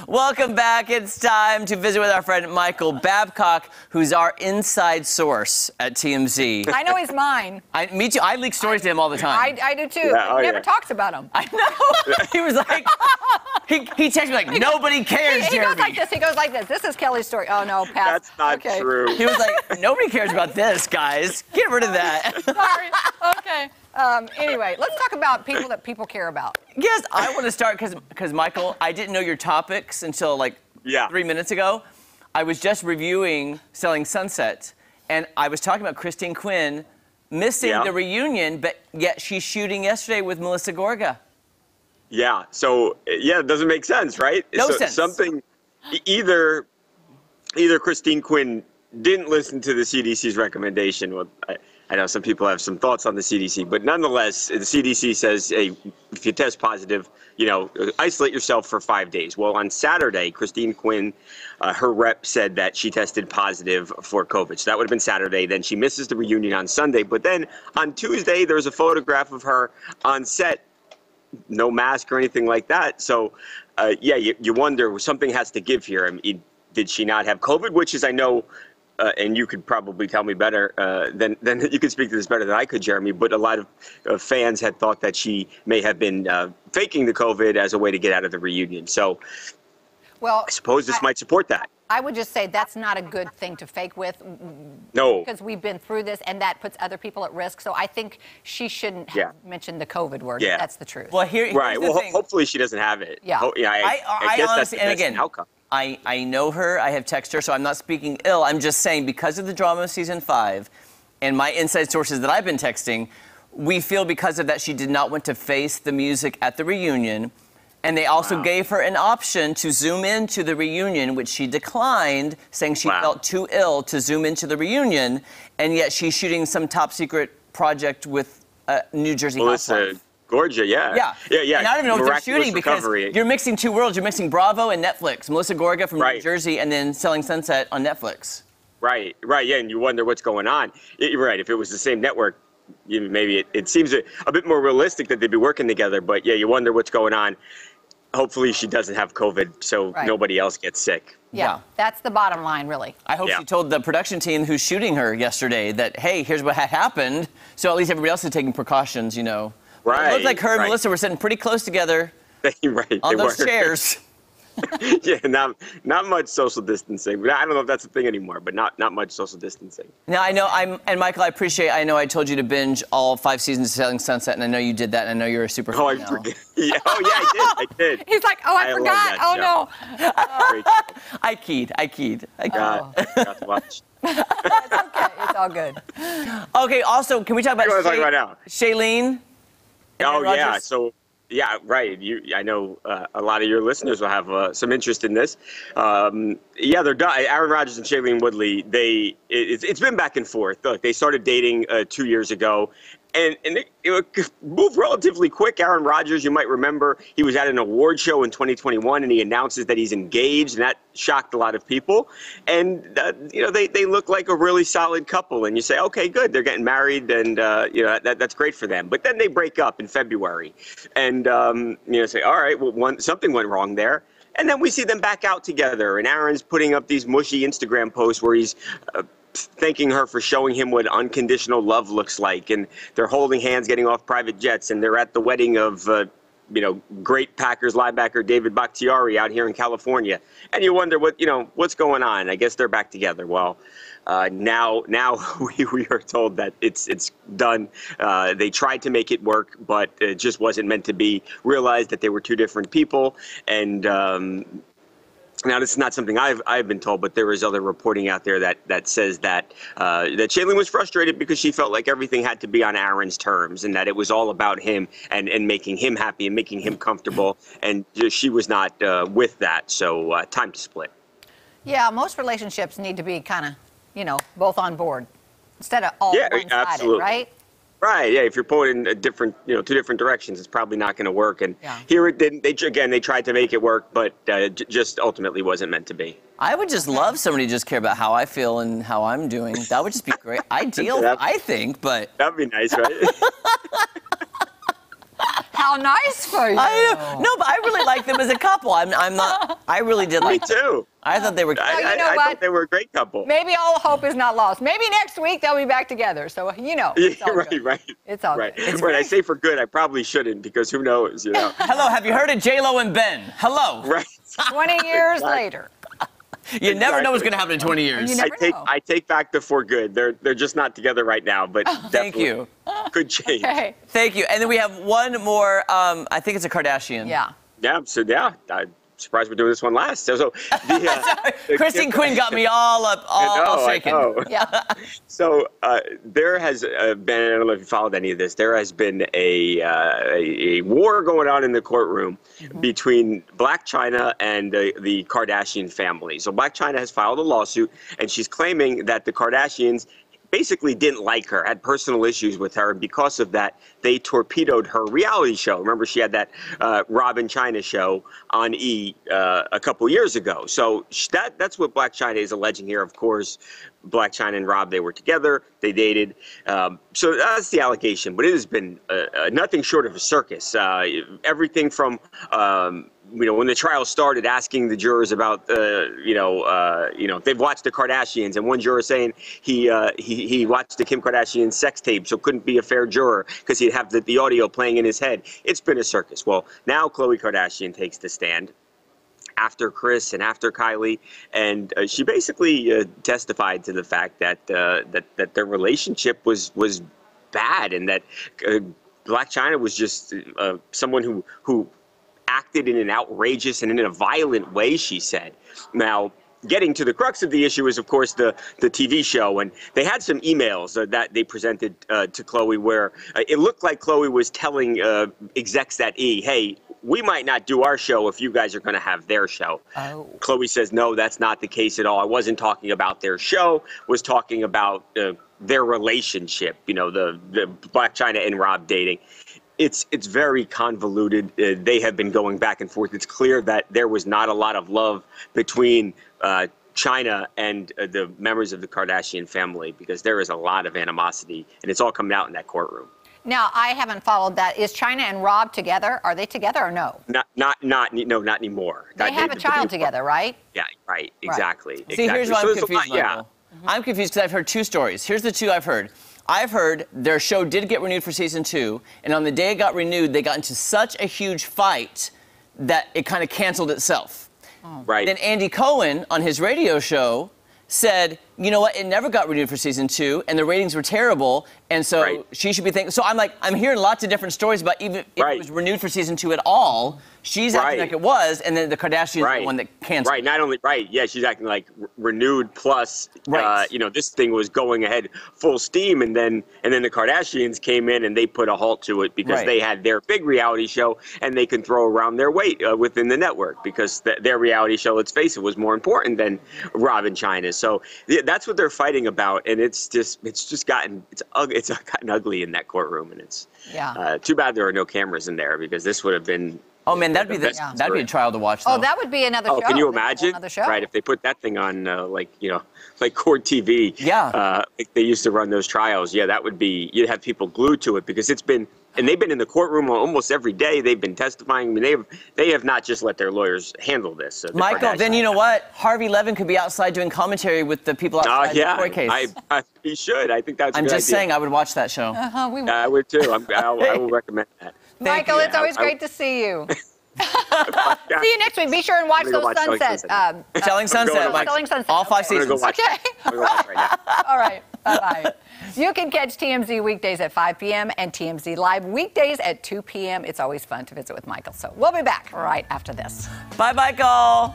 Welcome back. It's time to visit with our friend Michael Babcock, who's our inside source at TMZ. I know he's mine. Me too. I leak stories to him all the time. I do too. Yeah, He never talks about them. I know. He was like, he texted me like, nobody cares, he Jeremy. goes like this. He goes like this. This is Kelly's story. Oh, no, pass. That's not true. He was like, nobody cares about this, guys. Get rid of that. Sorry. Okay. Anyway, let's talk about people that people care about. Yes, I want to start because Michael, I didn't know your topics until like 3 minutes ago. I was just reviewing Selling Sunset, and I was talking about Christine Quinn missing the reunion, but yet she's shooting yesterday with Melissa Gorga. Yeah, so, it doesn't make sense, right? No sense. Something, either Christine Quinn didn't listen to the CDC's recommendation. Well, I know some people have some thoughts on the CDC, but nonetheless, the CDC says, hey, if you test positive, isolate yourself for 5 days. Well, on Saturday, Christine Quinn, her rep said that she tested positive for COVID. So that would have been Saturday. Then she misses the reunion on Sunday. But then on Tuesday, there's a photograph of her on set, no mask or anything like that. So, you wonder, something has to give here. I mean, did she not have COVID? Which is, I know, and you could probably tell me better than you could speak to this better than I could, Jeremy. But a lot of fans had thought that she may have been faking the COVID as a way to get out of the reunion. So, well, I suppose this might support that. I would just say that's not a good thing to fake with. No. Because we've been through this, and that puts other people at risk. So I think she shouldn't have mentioned the COVID word. Yeah. That's the truth. Well, here's right. the Well, thing. hopefully she doesn't have it. Yeah. I guess honestly, that's the and best outcome. I know her. I have texted her, so I'm not speaking ill. I'm just saying because of the drama of season 5 and my inside sources that I've been texting, we feel because of that she did not want to face the music at the reunion. And they also gave her an option to zoom into the reunion, which she declined, saying she felt too ill to zoom into the reunion. And yet she's shooting some top secret project with New Jersey Housewives. Georgia, yeah. And I don't even know what they're shooting recovery. because you're mixing two worlds. You're mixing Bravo and Netflix. Melissa Gorga from New Jersey and then Selling Sunset on Netflix. Right, yeah, and you wonder what's going on. You're right, if it was the same network, maybe it seems a bit more realistic that they'd be working together. But, yeah, you wonder what's going on. Hopefully she doesn't have COVID so nobody else gets sick. Yeah, that's the bottom line, really. I hope she told the production team who's shooting her yesterday that, hey, here's what had happened. So at least everybody else is taking precautions, Right. It looked like her and Melissa were sitting pretty close together on those chairs. Yeah, not much social distancing. I don't know if that's a thing anymore, but not much social distancing. Now, I know and Michael, I know I told you to binge all 5 seasons of Selling Sunset, and I know you did that, and I know you're a super fan. Oh, I forget. I did. He's like, I forgot. Oh, no. I keyed. I got to watch. It's okay. It's all good. Okay, also, can we talk about Shailene? Oh, yeah. So, yeah, right. I know a lot of your listeners will have some interest in this. They're done. Aaron Rodgers and Shailene Woodley, it's been back and forth. Look, they started dating 2 years ago, and it moved relatively quick. Aaron Rodgers, you might remember, he was at an award show in 2021, and he announces that he's engaged, and that shocked a lot of people. And, they look like a really solid couple, and you say, okay, good, they're getting married, and, that's great for them. But then they break up in February, and, say, all right, well, something went wrong there. And then we see them back out together, and Aaron's putting up these mushy Instagram posts where he's thanking her for showing him what unconditional love looks like, and they're holding hands getting off private jets, and they're at the wedding of great Packers linebacker David Bakhtiari out here in California. And you wonder what's going on. I guess they're back together. Well, now we are told that it's done. They tried to make it work, but it just wasn't meant to be. Realized that they were two different people, and now, this is not something I've been told, but there is other reporting out there that says that Shailene was frustrated because she felt like everything had to be on Aaron's terms, and that it was all about him and making him happy and making him comfortable, and she was not with that. So time to split. Yeah, most relationships need to be kind of, both on board instead of all one-sided, right? Right, yeah. If you're pulling in two different directions, it's probably not going to work. And here it didn't. They tried to make it work, but just ultimately wasn't meant to be. I would just love somebody to just care about how I feel and how I'm doing. That would just be great. Ideal, I think, but that'd be nice, right? How nice for you. No, but I really like them as a couple. I'm not. I really did like Me too. I thought they were. I thought they were a great couple. Maybe all hope is not lost. Maybe next week they'll be back together. So it's all good. Right. It's all right. good. When I say for good, I probably shouldn't because who knows, Hello, have you heard of J-Lo and Ben? Hello. Right. 20 years later. You never know what's going to happen in 20 years. I take back the for good. They're just not together right now, but Thank you. Could change. Okay. Thank you. And then we have one more. I think it's a Kardashian. Yeah. Yeah. So I'm surprised we're doing this one last. So Christine Quinn got me all shaken. Yeah. So there has been, I don't know if you followed any of this, there has been a war going on in the courtroom between Blac Chyna and the Kardashian family. So Blac Chyna has filed a lawsuit, and she's claiming that the Kardashians basically didn't like her, had personal issues with her, and because of that, they torpedoed her reality show. Remember, she had that Rob and Chyna show on E! A couple years ago. So that's what Blac Chyna is alleging here. Of course, Blac Chyna and Rob, they were together, they dated. So that's the allegation, but it has been nothing short of a circus. Everything from when the trial started, asking the jurors about, if they've watched the Kardashians, and one juror saying he watched the Kim Kardashian sex tape, so couldn't be a fair juror because he'd have the audio playing in his head. It's been a circus. Well, now Khloe Kardashian takes the stand after Kris and after Kylie, and she basically testified to the fact that that their relationship was bad, and that Blac Chyna was just someone who acted in an outrageous and in a violent way, she said. Now, getting to the crux of the issue is, of course, the TV show. And they had some emails that they presented to Khloe where it looked like Khloe was telling execs at E, hey, we might not do our show if you guys are going to have their show. Oh. Khloe says, no, that's not the case at all. I wasn't talking about their show, was talking about their relationship, the Blac Chyna and Rob dating. It's very convoluted. They have been going back and forth. It's clear that there was not a lot of love between Chyna and the members of the Kardashian family, because there is a lot of animosity, and it's all coming out in that courtroom. Now, I haven't followed that. Is Chyna and Rob together? Are they together or no? Not anymore. They have a child together, right? Yeah, right. Exactly. See, here's why I'm confused, Michael. I'm confused because I've heard two stories. Here's the two I've heard. I've heard their show did get renewed for season 2, and on the day it got renewed, they got into such a huge fight that it kind of canceled itself. Oh. Right. Then Andy Cohen on his radio show said, you know what, it never got renewed for season 2, and the ratings were terrible, and so she should be thinking. So I'm hearing lots of different stories about even if it was renewed for season 2 at all. She's acting like it was, and then the Kardashians are the one that canceled. Right, not only, yeah, she's acting like renewed plus, this thing was going ahead full steam, and then the Kardashians came in and they put a halt to it because they had their big reality show, and they can throw around their weight within the network because their reality show, let's face it, was more important than Rob and Chyna. So that's what they're fighting about, and it's gotten ugly in that courtroom, and it's too bad there are no cameras in there because this would have been. Oh man, that'd be a trial to watch. Though. Oh, that would be another show. Oh, can you imagine? Right, if they put that thing on, like Court TV. Yeah. Like they used to run those trials. Yeah, that would be. You'd have people glued to it because it's been, and they've been in the courtroom almost every day. They've been testifying. I mean, they have not just let their lawyers handle this. Michael, then you know what? Harvey Levin could be outside doing commentary with the people outside the court case. He should. I think that's. I'm just saying, I would watch that show. I would too. I will recommend that. Michael, it's always great to see you. See you next week. Be sure and watch those sunsets. Selling Sunset. Selling Sunset. All 5 seasons. Okay. I'm gonna watch right now. All right. Bye-bye. You can catch TMZ weekdays at 5 p.m. and TMZ Live weekdays at 2 p.m. It's always fun to visit with Michael. So we'll be back right after this. Bye, Michael.